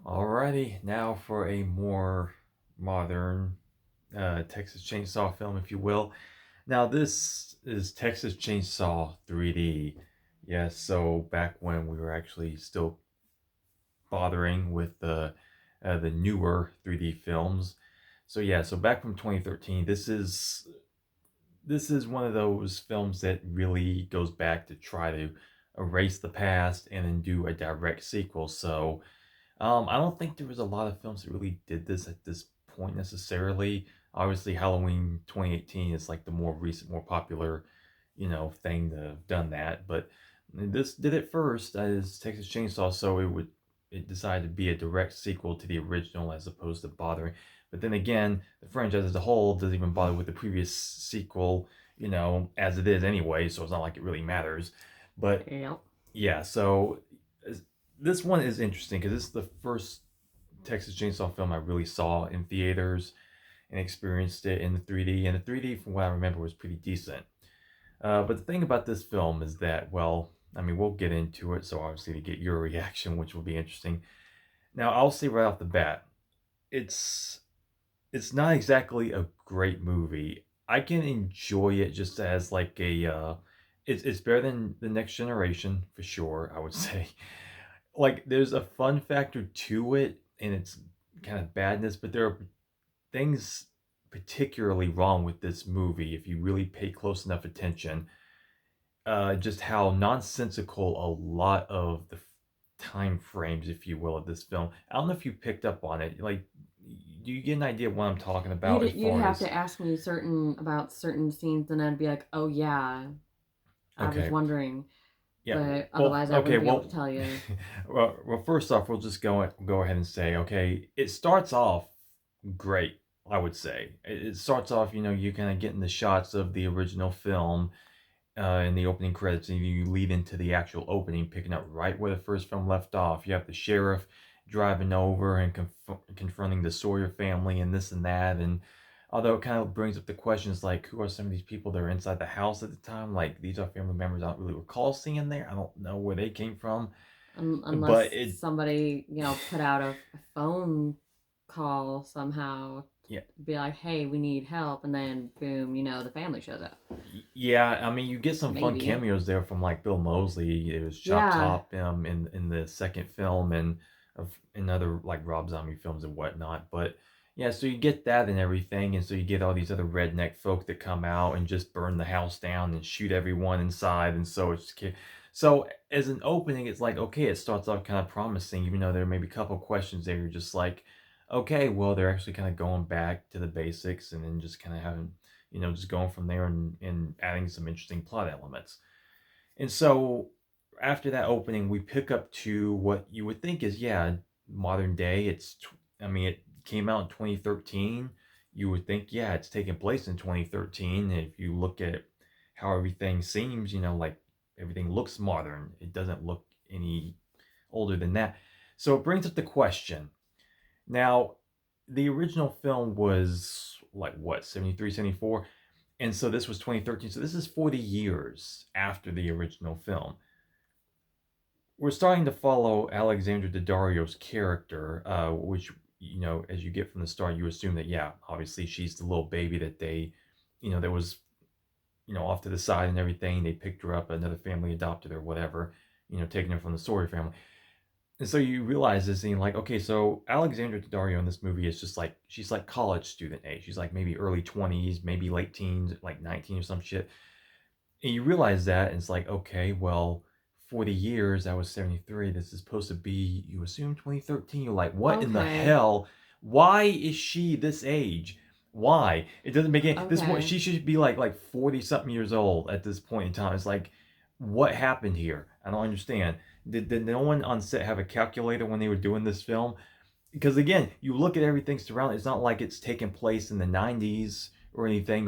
Alrighty, now for a more modern Texas Chainsaw film, if you will. Now, this is Texas Chainsaw 3D. Yes, so back when we were actually still bothering with the newer 3D films. So yeah, so back from 2013, this is one of those films that really goes back to try to erase the past and then do a direct sequel. So I don't think there was a lot of films that really did this at this point necessarily. Obviously, Halloween 2018 is like the more recent, more popular, thing to have done that. But this did it first as Texas Chainsaw, so it decided to be a direct sequel to the original as opposed to bothering. But then again, the franchise as a whole doesn't even bother with the previous sequel, as it is anyway. So it's not like it really matters. But Yep. yeah, so this one is interesting because this is the first Texas Chainsaw film I really saw in theaters and experienced it in the 3D. And the 3D, from what I remember, was pretty decent. But the thing about this film is that, well, I mean, we'll get into it, so obviously to get your reaction, which will be interesting. Now, I'll say right off the bat, it's it's not exactly a great movie. I can enjoy it just as like it's better than the Next Generation for sure. I would say like there's a fun factor to it and its kind of badness, but there are things particularly wrong with this movie if you really pay close enough attention. Just how nonsensical a lot of the time frames, if you will, of this film. I don't know if you picked up on it. Like, do you get an idea of what I'm talking about as You'd far have as? to ask me certain scenes, and I'd be like, "Oh yeah, I was Okay, wondering," yeah. but Well, otherwise, I okay. wouldn't be able to Well, tell you. well. First off, we'll just go ahead and say, okay, it starts off great. I would say it starts off. You kind of getting the shots of the original film in the opening credits, and you lead into the actual opening, picking up right where the first film left off. You have the sheriff driving over and confronting the Sawyer family and this and that, and although it kind of brings up the questions like who are some of these people that are inside the house at the time, like these are family members I don't really recall seeing there. I don't know where they came from, but Unless it somebody, put out a phone call somehow, yeah. be like, "Hey, we need help," and then boom, the family shows up. Yeah, I mean, you get some fun Maybe. cameos there from like Bill Moseley. It was Chop Yeah. Top in the second film and of in other like Rob Zombie films and whatnot. But yeah, so you get that and everything, and so you get all these other redneck folk that come out and just burn the house down and shoot everyone inside, and so so as an opening, it's like okay, it starts off kind of promising, even though there may be a couple questions there. You're just like, okay, well, they're actually kind of going back to the basics and then just kind of having just going from there and adding some interesting plot elements. And so after that opening, we pick up to what you would think is, yeah, modern day. I mean, it came out in 2013. You would think, yeah, it's taking place in 2013. And if you look at how everything seems, like everything looks modern, it doesn't look any older than that. So it brings up the question. Now, the original film was like what, 73, 74. And so this was 2013. So this is 40 years after the original film. We're starting to follow Alexandra Daddario's character, which, as you get from the start, you assume that, yeah, obviously she's the little baby that that was, off to the side and everything. They picked her up, another family adopted her, whatever, taking her from the Sawyer family. And so you realize this and you're like, okay, so Alexandra Daddario in this movie is just like, she's like college student age. She's like maybe early 20s, maybe late teens, like 19 or some shit. And you realize that, and it's like, okay, well, 40 years, that was 73. This is supposed to be, you assume 2013. You're like, what in the Okay. hell? Why is she this age? Why? It doesn't make any this one Okay. she should be like 40 something years old at this point in time. It's like, what happened here? I don't understand. Did no one on set have a calculator when they were doing this film? Because again, you look at everything surrounding, it's not like it's taking place in the 90s or anything,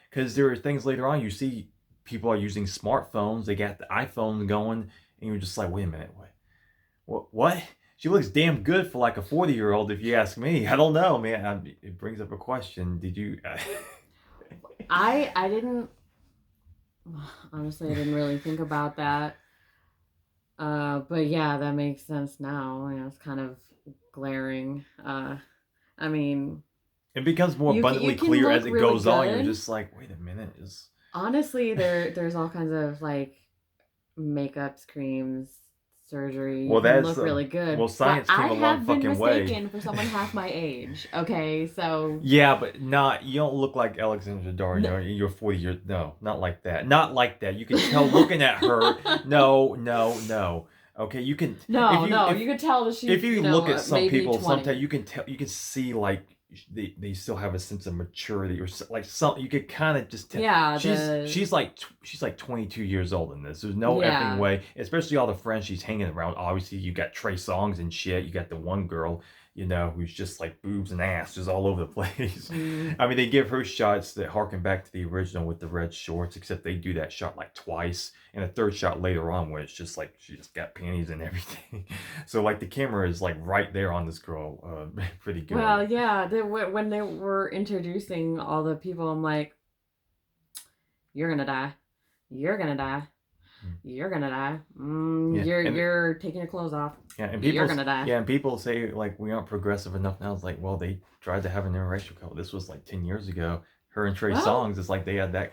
because there are things later on you see people are using smartphones, they got the iPhone going, and you're just like, wait a minute, what? She looks damn good for like a 40-year-old, if you ask me. I don't know, man. It brings up a question. Did you? I didn't honestly, I didn't really think about that. But yeah, that makes sense now. You know, it's kind of glaring. I mean, It becomes more you abundantly can clear as look it really goes on. You're good. just like, wait a minute, is Honestly, there's all kinds of like makeups, creams, surgery. You well, can that's look really good, well, but science I came a long have been fucking way. mistaken for someone half my age. Okay, so Yeah, but not you don't look like Alexandra no. Daddario. You're 40 years. No, not like that. Not like that. You can tell looking at her. No, no, no. Okay, you can if No, you no, you could tell that if she's, you look at some maybe people, sometimes 20. you can tell you can see like they still have a sense of maturity or like some you could kind of just tell Yeah, she's like 22 years old in this. There's no effing yeah. way, especially all the friends she's hanging around. Obviously, you got Trey Songs and shit. You got the one girl, who's just like boobs and ass just all over the place. Mm. I mean, they give her shots that harken back to the original with the red shorts, except they do that shot like twice, and a third shot later on where it's just like she just got panties and everything. So like the camera is like right there on this girl, pretty good. Well, yeah, when they were introducing all the people, I'm like, you're gonna die. You're gonna die. Mm. You're gonna die. Yeah, and You're taking your clothes off. yeah, and You're people gonna die. yeah, and people say like we aren't progressive enough now. It's like, well, they tried to have an interracial couple. This was like 10 years ago. Her and Trey Well, Songs. It's like they had that.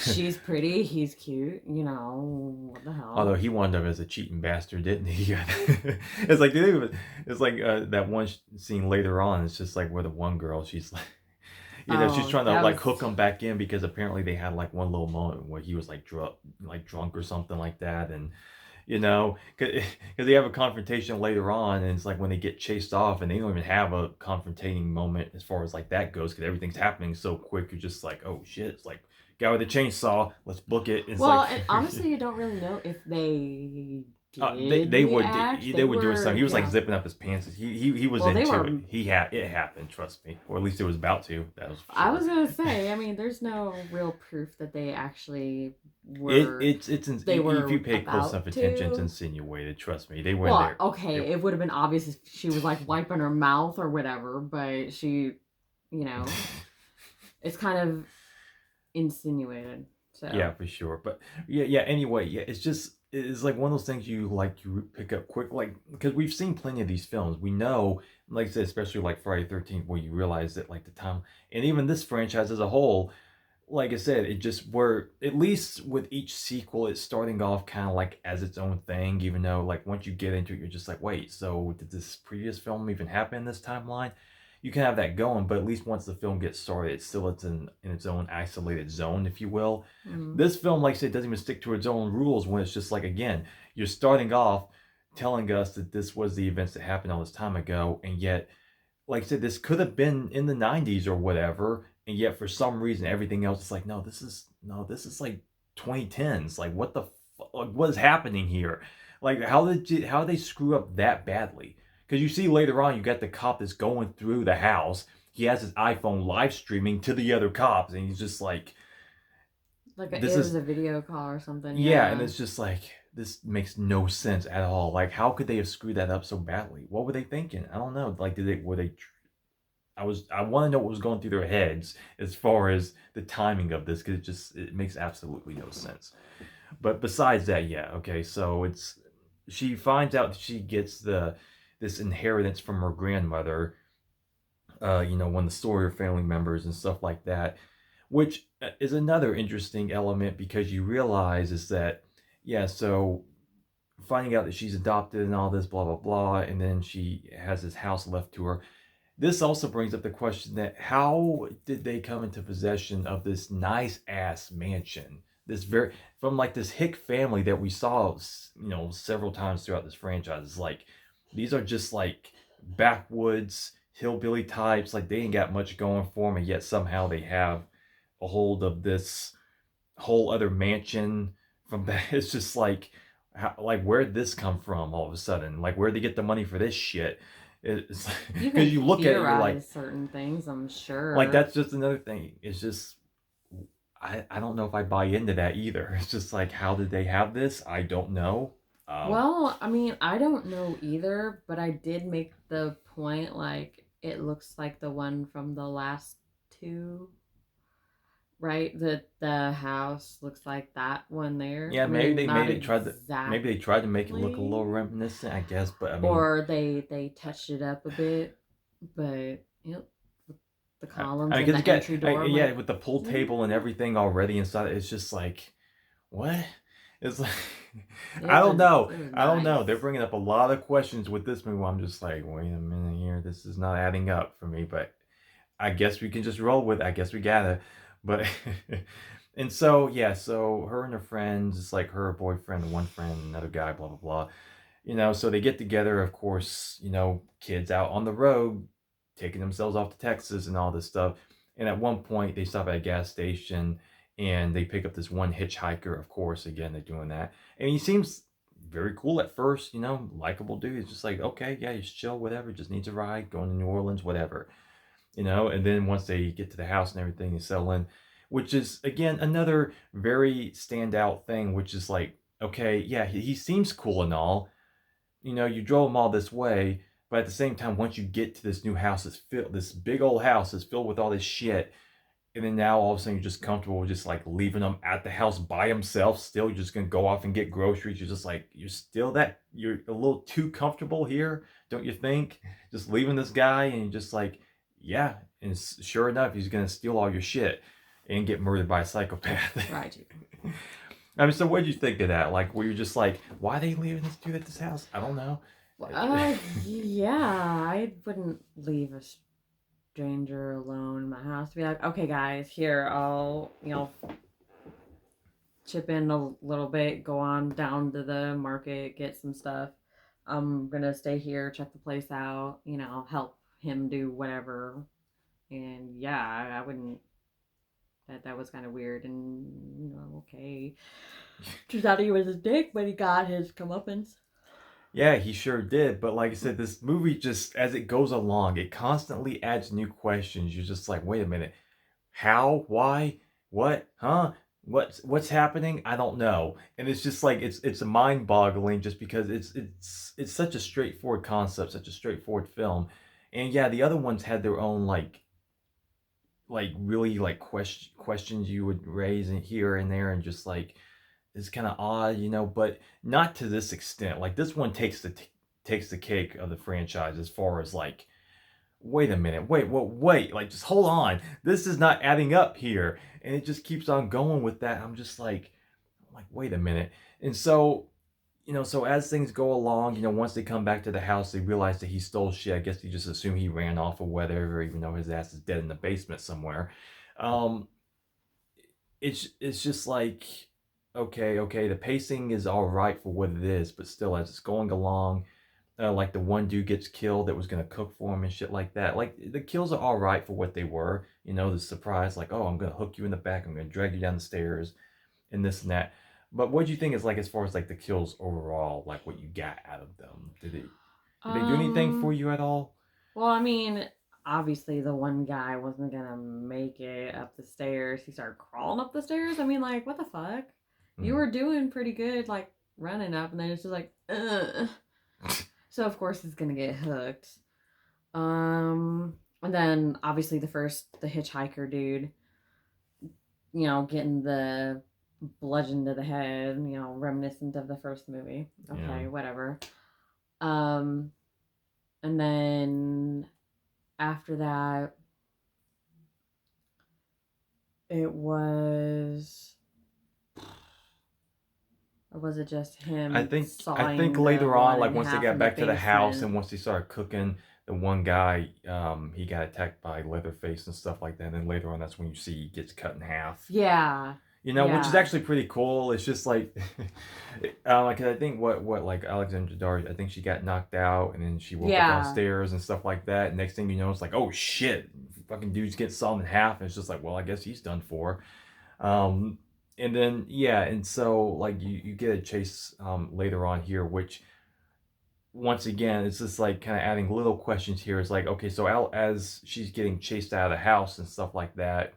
she's pretty. He's cute. You know what the Although hell? he wound up as a cheating bastard, didn't he? It's like it's like that one scene later on. It's just like where the one girl, she's like, she's Oh, trying to that like was. hook him back in because apparently they had like one little moment where he was like drunk or something like that, and because they have a confrontation later on, and it's like when they get chased off, and they don't even have a confrontating moment as far as like that goes, because everything's happening so quick. You're just like, oh shit! It's like guy with a chainsaw. Let's book it. It's Well, like and honestly, you don't really know if they they did they would react. they They would do something. were, He was like yeah. zipping up his pants. He was Well, they into were. it. He had it happened. Trust me, or at least it was about to. That was for I was sure. gonna say. I mean, there's no real proof that they actually It were. it's They if you were pay close enough about attention, it's to. insinuated. Trust me, they went Well, there. okay, It, it would have been obvious if she was like wiping her mouth or whatever, but she, you know, it's kind of insinuated. Yeah, So, for sure. But yeah. Anyway, yeah, it's like one of those things you pick up quick, like because we've seen plenty of these films. We know, like I said, especially like Friday 13th, where you realize that like the time, and even this franchise as a whole, like I said, it just were at least with each sequel, it's starting off kind of like as its own thing. Even though like once you get into it, you're just like, wait, so did this previous film even happen in this timeline? You can have that going, but at least once the film gets started, it's in its own isolated zone, if you will. mm, This film, like I said, doesn't even stick to its own rules when it's just like, again, you're starting off telling us that this was the events that happened all this time ago, and yet, like I said, this could have been in the 90s or whatever, and yet for some reason everything else is like, this is like 2010s. Like like, what is happening here? Like how did they screw up that badly? Because you see later on, you got the cop that's going through the house. He has his iPhone live streaming to the other cops, and he's just like, like this it was is a video call or something. yeah, and Yeah. it's just like this makes no sense at all. Like, how could they have screwed that up so badly? What were they thinking? I don't know. Like, did they were they? I want to know what was going through their heads as far as the timing of this, because it makes absolutely no sense. But besides that, yeah, okay. So it's she finds out that she gets this inheritance from her grandmother. One of the Sawyer family members and stuff like that, which is another interesting element because you realize is that yeah, so finding out that she's adopted and all this blah blah blah, and then she has this house left to her. This also brings up the question that how did they come into possession of this nice ass mansion? This very from like this hick family that we saw, several times throughout this franchise. It's like these are just like backwoods hillbilly types. Like they ain't got much going for them, and yet somehow they have a hold of this whole other mansion. From that, it's just like, like where'd this come from all of a sudden? Like where'd they get the money for this shit? It's You because can you look at it, you're theorize certain things, I'm like sure. that's just another thing. It's just I don't know if I buy into that either. It's just like how did they have this? I don't know. Um, Well, I mean, I don't know either, but I did make the point like it looks like the one from the last two. right? The house looks like that one there. Yeah, I maybe mean, they not made it tried to maybe they tried to make it look a little exactly, reminiscent, I guess, but I mean, or they touched it up a bit, but yep, the I columns mean, and because you the got entry door. I'm yeah, like, with the pool table and "Mm." everything already inside, it's just like what? It's like It was I it was don't know. They're nice. bringing up a lot of questions with this movie. I'm just like, wait a minute here, this is not adding up for me. But I guess we can just roll with it. I guess we gotta. But and so yeah, so her and her friends, it's like her boyfriend, one friend, another guy, blah blah blah. So they get together, of course, kids out on the road, taking themselves off to Texas and all this stuff. And at one point, they stop at a gas station and they pick up this one hitchhiker. Of course, again, they're doing that. And he seems very cool at first, likable dude. He's just like, okay, yeah, he's chill, whatever, just needs a ride, going to New Orleans, whatever. And then once they get to the house and everything, they settle in, which is, again, another very standout thing, which is like, okay, yeah, he seems cool and all, you drove them all this way, but at the same time, once you get to this new house, this big old house is filled with all this shit, and then now all of a sudden you're just comfortable with just like leaving him at the house by himself. Still, you're just gonna go off and get groceries. You're just like you're a little too comfortable here, don't you think? Just leaving this guy, and you're just like, yeah. And sure enough, he's gonna steal all your shit and get murdered by a psychopath. Right. I mean, so what did you think of that? Like, were you just like, why are they leaving this dude at this house? I don't know. Yeah, I wouldn't leave a stranger alone in my house. Be like, okay, guys, here, I'll, chip in a little bit, go on down to the market, get some stuff. I'm gonna stay here, check the place out, help him do whatever. And yeah, I wouldn't. That was kind of weird, and okay. Turns out he was a dick, but he got his comeuppance. Yeah, he sure did. But like I said, this movie just, as it goes along, it constantly adds new questions. You're just like, wait a minute, how, why, what, huh? What's happening? I don't know. And it's just like it's mind-boggling just because it's such a straightforward concept, such a straightforward film. And yeah, the other ones had their own like really like questions you would raise and here and there, and just like it's kind of odd, but not to this extent. Like this one takes the cake of the franchise as far as like, wait a minute, wait, like just hold on, this is not adding up here, and it just keeps on going with that. I'm like, wait a minute, and so as things go along, once they come back to the house, they realize that he stole shit. I guess they just assume he ran off or whatever, even though his ass is dead in the basement somewhere. Um, it's just like, okay, the pacing is all right for what it is, but still, as it's going along, like the one dude gets killed that was gonna cook for him and shit like that. Like the kills are all right for what they were. The surprise, like, oh, I'm gonna hook you in the back, I'm gonna drag you down the stairs, and this and that. But what do you think is like as far as like the kills overall, like what you got out of them? Did they do anything for Um, you at all? well, I mean, obviously the one guy wasn't gonna make it up the stairs. He started crawling up the stairs. I mean, like, what the fuck? You Mm. were doing pretty good, like running up, and then it's just like, ugh. So of course he's gonna get hooked. And then obviously the hitchhiker dude, getting the bludgeon to the head, reminiscent of the first movie. Yeah. Okay, whatever. Um, and then after that, it was, or was it just I him think I think sawing the later on, one like in once they half got in the back to the house basement? and once they started cooking, the one guy, he got attacked by Leatherface and stuff like that. And then later on, that's when you see he gets cut in half. Yeah, Which is yeah, actually pretty cool. It's just like, like I think what like Alexandra Daddario, I think she got knocked out and then she woke up yeah. downstairs and stuff like that. And next thing you know, it's like, oh shit, fucking dude's getting sawed in half. And it's just like, well, I guess he's done for. Um, and then yeah, and so like you get a chase later on here, which once again it's just like kind of adding little questions here. It's like, okay, so as she's getting chased out of the house and stuff like that,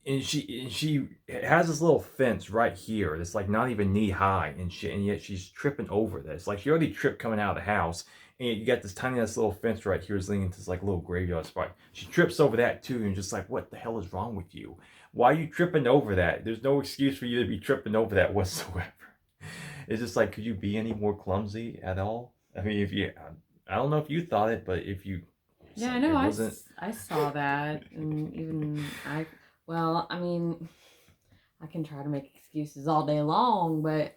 and she has this little fence right here that's like not even knee high, and yet she's tripping over this. Like she already tripped coming out of the house, And you got this tiny ass little fence right here is leading into this like little graveyard spot. She trips over that too, and just like, what the hell is wrong with you? Why are you tripping over that? There's no excuse for you to be tripping over that whatsoever. It's just like, could you be any more clumsy at all? I mean, if you, I don't know if you thought it, but if you, it's Yeah, I like know. it wasn't. I saw that, and even I. Well, I mean, I can try to make excuses all day long, but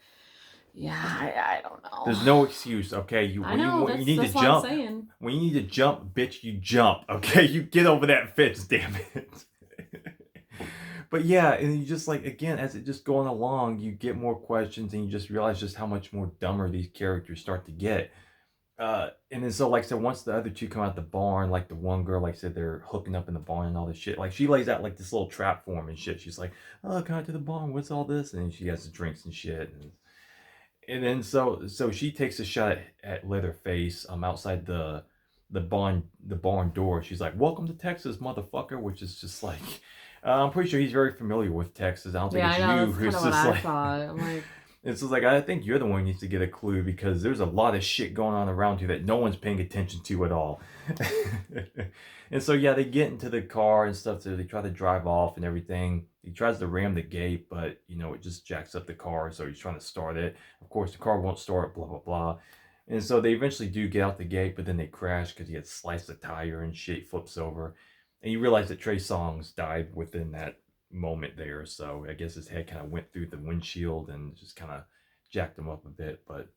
yeah, I don't know. There's no excuse, okay? You I when you know when you need to that's what I'm jump, saying. when you need to jump, bitch, you jump, okay? You get over that fence, damn it. But yeah, and you just like again, as it just going along, you get more questions, and you just realize just how much more dumber these characters start to get. And then so like I said, once the other two come out the barn, like the one girl, like I said, they're hooking up in the barn and all this shit. Like she lays out like this little trap for him and shit. She's like, "Oh, come out to the barn. What's all this?" And then she has the drinks and shit. And then so she takes a shot at Leatherface outside the barn door. She's like, "Welcome to Texas, motherfucker," which is just like I'm pretty sure he's very familiar with Texas. I don't think Yeah, it's I know. you That's kind who's of what just I like thought. I'm like, it's just like I think you're the one who needs to get a clue because there's a lot of shit going on around you that no one's paying attention to at all. And so yeah, they get into the car and stuff. So they try to drive off and everything. He tries to ram the gate, but it just jacks up the car. So he's trying to start it. Of course, the car won't start. Blah blah blah. And so they eventually do get out the gate, but then they crash because he had sliced a tire and shit flips over. And you realize that Trey Songz died within that moment there. So I guess his head kind of went through the windshield and just kind of jacked him up a bit. But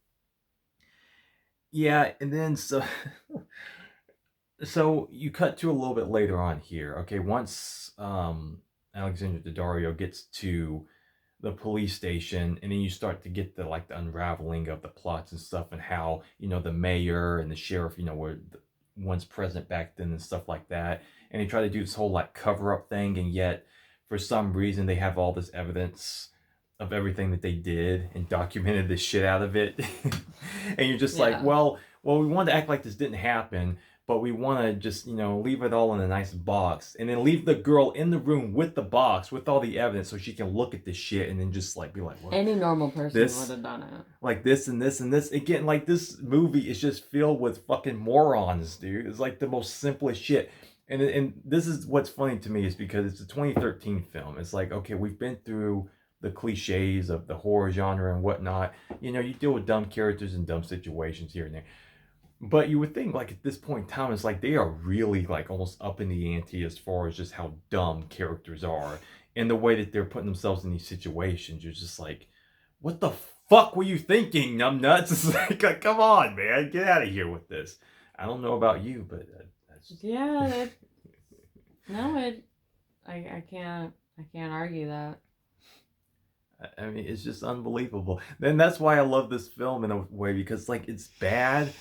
yeah, and then so you cut to a little bit later on here. Okay, once Alexandra Daddario gets to the police station, and then you start to get the unraveling of the plots and stuff, and how the mayor and the sheriff were once present back then and stuff like that, and they try to do this whole like cover up thing, and yet for some reason they have all this evidence of everything that they did and documented the shit out of it. And you're just like, yeah. well, we wanted to act like this didn't happen, but we want to just leave it all in a nice box, and then leave the girl in the room with the box with all the evidence so she can look at this shit and then just like be like, what? Any normal person This would have done it. like this and this and this again. Like this movie is just filled with fucking morons, dude. It's like the most simplest shit. And this is what's funny to me is because it's a 2013 film. It's like, okay, we've been through the cliches of the horror genre and whatnot. You deal with dumb characters and dumb situations here and there. But you would think, like, at this point in time, it's like they are really, like, almost up in the ante as far as just how dumb characters are. And the way that they're putting themselves in these situations, you're just like, what the fuck were you thinking, numbnuts? It's like, come on, man, get out of here with this. I don't know about you, but that's just... Yeah. No, I can't argue that. I mean, it's just unbelievable. And that's why I love this film in a way, because, like, it's bad.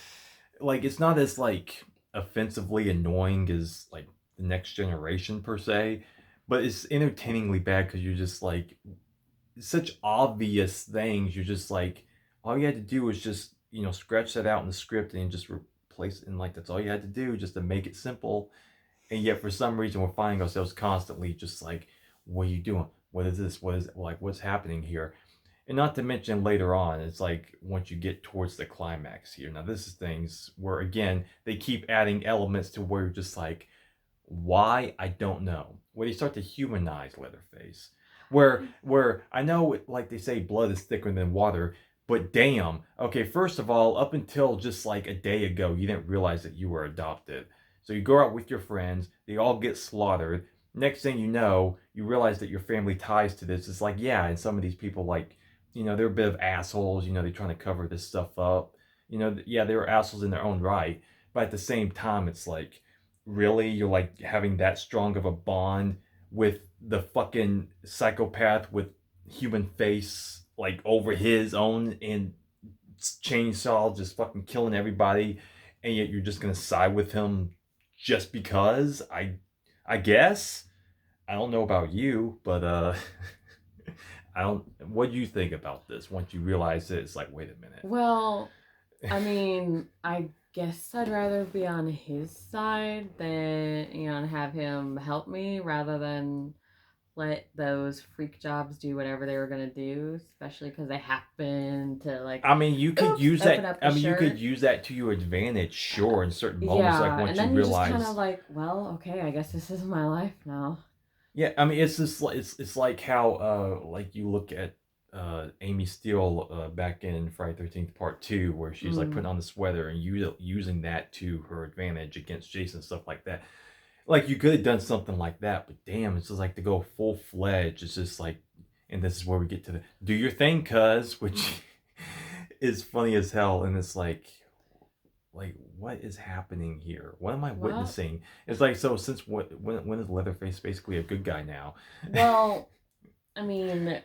Like, it's not as, like, offensively annoying as, like, The Next Generation, per se. But it's entertainingly bad because you're just, like, such obvious things. You're just, like, all you had to do was just, scratch that out in the script and just replace it. And, like, that's all you had to do just to make it simple. And yet, for some reason, we're finding ourselves constantly just like, what are you doing? What is this? What is like? What's happening here? And not to mention later on, it's like once you get towards the climax here. Now, this is things where again they keep adding elements to where you're just like, why? I don't know. Where they start to humanize Leatherface, where I know, like they say, blood is thicker than water. But damn, okay, first of all, up until just like a day ago, you didn't realize that you were adopted. So you go out with your friends, they all get slaughtered. Next thing you know, you realize that your family ties to this. It's like, yeah, and some of these people, like, they're a bit of assholes. They're trying to cover this stuff up. Yeah, they were assholes in their own right. But at the same time, it's like, really? You're like having that strong of a bond with the fucking psychopath with human face, like over his own, and chainsaw just fucking killing everybody, and yet you're just gonna side with him just because I guess I don't know about you, but I don't. What do you think about this? Once you realize it, it's like, wait a minute. Well, I mean, I guess I'd rather be on his side than have him help me rather than let those freak jobs do whatever they were gonna do, especially because they happen to like, I mean, you could oops, use open that. up I the mean, you could shirt. use that to your advantage, sure, in certain moments. Like Yeah, and once you then you just kind of realize, like, well, okay, I guess this is my life now. yeah. I mean, it's just like it's like how like you look at Amy Steele back in Friday 13th Part Two, where she's like putting Mm. on the sweater and using that to her advantage against Jason, stuff like that. Like you could have done something like that, but damn, it's just like to go full fledged. It's just like, and this is where we get to the do your thing, cuz, which is funny as hell, and it's like what is happening here? What am I Well, witnessing? It's like so since when is Leatherface basically a good guy now? well, I mean,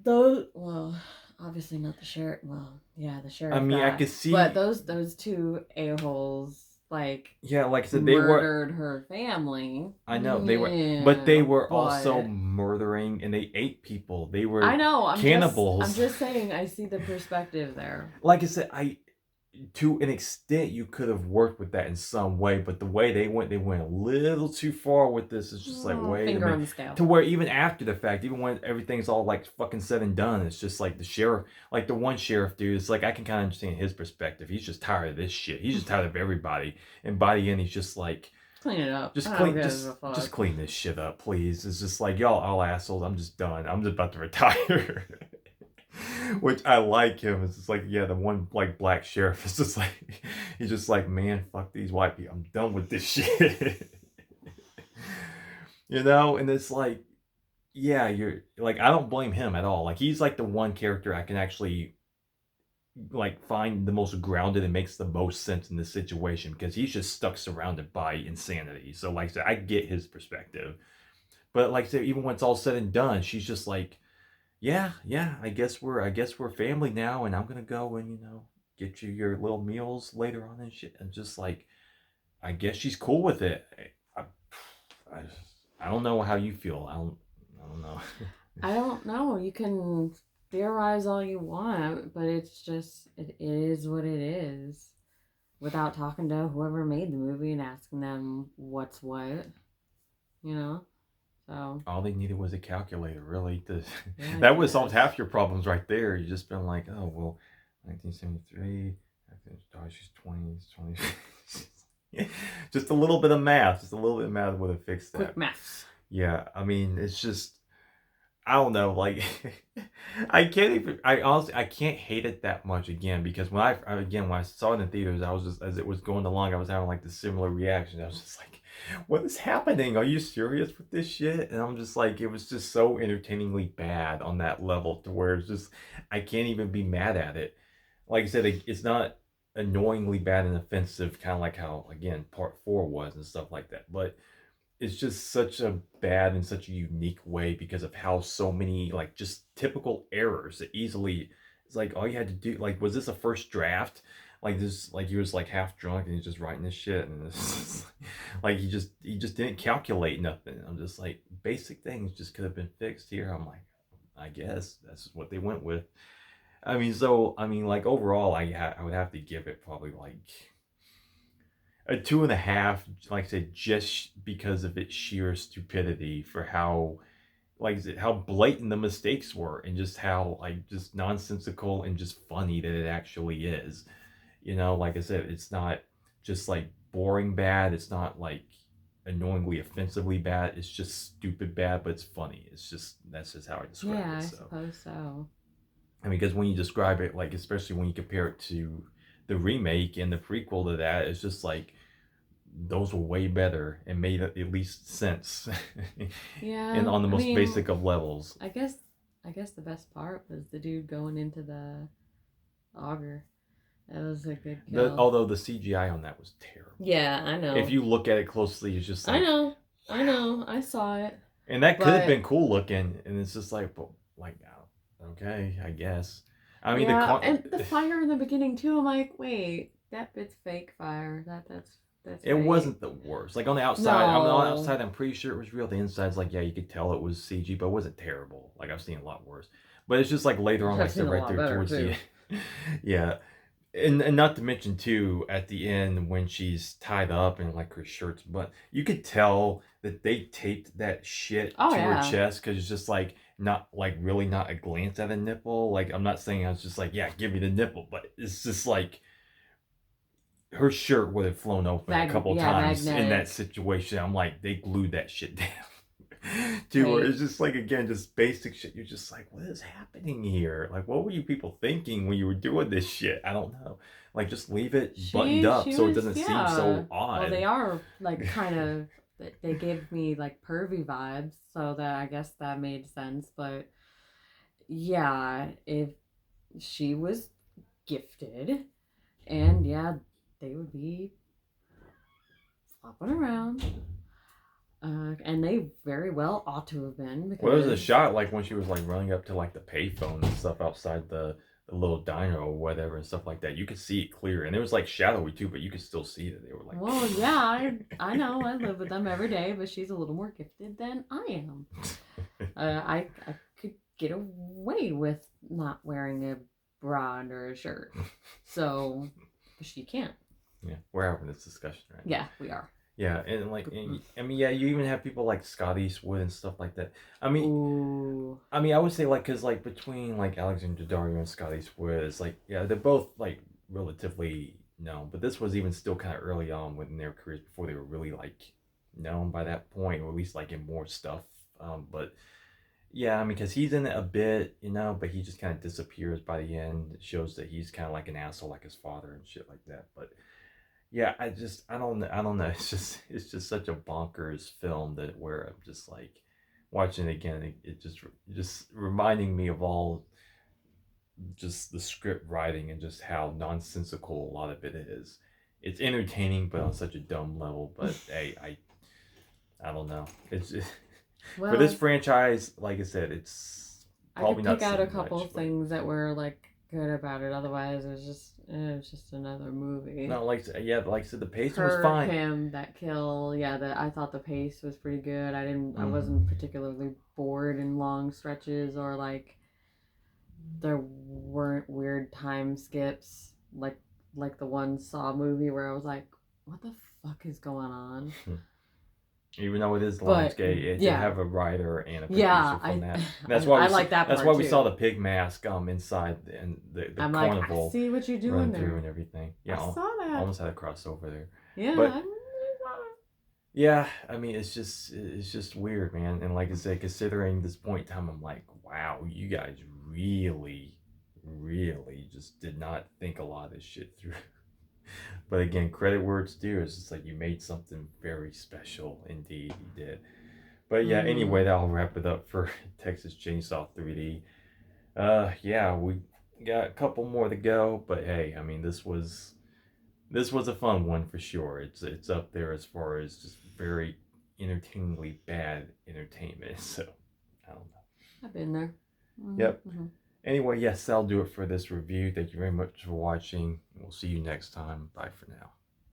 those. Well, obviously not the sheriff. Well, yeah, the I sheriff mean, I guy, could but see, those two a holes like yeah, like I said, they were. murdered her family. I know they were, but they Yeah, were also but murdering, and they ate people. They I were know. I'm cannibals. just saying. I see the perspective there. Like I said, I to an extent you could have worked with that in some way, but the way they went a little too far with this. It's just like, wait a Finger on minute. the scale. To where even after the fact, even when everything's all like fucking said and done, it's just like the sheriff, like the one sheriff dude, it's like I can kind of understand his perspective. He's just tired of this shit. He's just tired of everybody. And by the end he's just like, Clean it up. just I don't clean, give a just fuck. clean this shit up, please. It's just like y'all all assholes. I'm just done. I'm just about to retire. Which I like him. It's just like, yeah, the one like black sheriff is just like, he's just like, man, fuck these white people. I'm done with this shit. You know, and it's like, yeah, you're like, I don't blame him at all. Like, he's like the one character I can actually like find the most grounded and makes the most sense in this situation because he's just stuck surrounded by insanity. So, like I said, I get his perspective. But like I said, even when it's all said and done, she's just like, yeah, I guess we're family now, and I'm gonna go and get you your little meals later on and shit. And just like, I guess she's cool with it. I, I don't know how you feel. I don't know. I don't know. You can theorize all you want, but it's just it is what it is. Without talking to whoever made the movie and asking them what's what, you know. So All they needed was a calculator, really. yeah, I That would solve guess. half your problems right there. You just been like, oh well, 1973. She's 20. 20. Just a little bit of math. Just a little bit of math would have fixed Quick that. maths. Yeah, I mean, it's just I don't know, like I can't even. I honestly I can't hate it that much again because when I saw it in the theaters, I was just as it was going along, I was having like the similar reaction. I was just like, "What is happening? Are you serious with this shit?" And I'm just like, it was just so entertainingly bad on that level to where it's just I can't even be mad at it. Like I said, it's not annoyingly bad and offensive, kind of like how again Part 4 was and stuff like that, but it's just such a bad and such a unique way because of how so many like just typical errors that easily it's like all you had to do like was this a first draft like this like he was like half drunk and he's just writing this shit and this like he just didn't calculate nothing. I'm just like basic things just could have been fixed here. I'm like I guess that's what they went with. I mean like overall I would have to give it probably like a 2.5, like I said, just because of its sheer stupidity for how, like I said, how blatant the mistakes were, and just how like just nonsensical and just funny that it actually is. Like I said, it's not just like boring bad. It's not like annoyingly offensively bad. It's just stupid bad, but it's funny. It's just that's just how I describe Yeah, it. I So suppose so. I mean, because when you describe it, like especially when you compare it to the remake and the prequel to that, it's just like those were way better and made at least sense and Yeah, on the I most mean, basic of levels. I guess I guess the best part was the dude going into the auger. That was a good kill. Although the CGI on that was terrible. Yeah, I If know. you look at it closely, it's just I like, know. I wow. know. I saw it. And that could have been But cool looking, and it's just like, well, like, okay, I guess. I mean, yeah, and the fire in the beginning too. I'm like, wait, that bit's fake fire. That's it fake. wasn't the worst. Like on the outside, I mean, on the No, outside, I'm pretty sure it was real. The inside's like, yeah, you could tell it was CG, but it wasn't terrible. Like I've seen a lot worse. But it's just like later on, like I've I said, seen a right lot there better towards the too. end. Yeah, and not to mention too, at the end when she's tied up and like her shirt's but you could tell that they taped that shit Oh to her yeah, chest because it's just like not like really not a glance at a nipple. Like I'm not saying I was just like, yeah, give me the nipple, but it's just like her shirt would have flown open a couple yeah, times in that magnetic. situation. I'm like, they glued that shit down to her. It's Tape. just like again, just basic shit. You're just like, what is happening here? Like, what were you people thinking when you were doing this shit? I don't know. Like, just leave it buttoned up She so it was, doesn't seem yeah. so Well, they odd. are like kind of, they gave me like pervy vibes, so that I guess that made sense. But yeah, if she was gifted, and yeah, they would be flopping around. And they very well ought to have been Well, there was a because shot like when she was like running up to like the payphone and stuff outside the little diner or whatever and stuff like that. You could see it clear, and it was like shadowy too, but you could still see that they were like. well, yeah, I know I live with them every day, but she's a little more gifted than I am. I could get away with not wearing a bra under a shirt, so she can't. Yeah, we're having this discussion right now. Yeah, we are. Yeah, and like, I mean, yeah, you even have people like Scott Eastwood and stuff like that. I mean, Ooh, I would say like, cause like between like Alexander Daddario and Scott Eastwood, it's like, yeah, they're both like relatively known, but this was even still kind of early on within their careers before they were really like known by that point, or at least like in more stuff. But yeah, I mean, because he's in it a bit, but he just kind of disappears by the end. It shows that he's kind of like an asshole, like his father and shit like that. But yeah, I don't know. It's just such a bonkers film that where I'm just like watching it again. It just reminding me of all just the script writing and just how nonsensical a lot of it is. It's entertaining, but on such a dumb level. But hey, I don't know. It's just, for this well, franchise, like I said, it's I could probably pick not out a saying couple much, of but things that were like good about it. Otherwise, it was just another movie. no, like yeah, like I said, the pacing was Her, fine. him, that kill. Yeah, that I thought the pace was pretty good. I Mm-hmm. wasn't particularly bored in long stretches, or like there weren't weird time skips like the one Saw movie where I was like, what the fuck is going on? Even though it is But Lionsgate, it did yeah, have a writer and a yeah, producer from that. And that's why I we saw like that that's why part we saw too. the pig mask inside and the I'm like, I carnival see what you're doing run through there. and everything. I Yeah, saw that. almost had a crossover there. Yeah, But I saw yeah, I mean it's just weird, man. And like I said, considering this point in time, I'm like, wow, you guys really just did not think a lot of this shit through. But again, credit where it's due. It's just like you made something very special indeed. You did. But that. yeah, Mm-hmm. anyway, that'll wrap it up for Texas Chainsaw 3D. Yeah, we got a couple more to go, but hey, I mean, this was a fun one for sure. It's up there as far as just very entertainingly bad entertainment. So I don't know. I've been there. Yep. Mm-hmm. Anyway, yes, that'll do it for this review. Thank you very much for watching. We'll see you next time. Bye for now.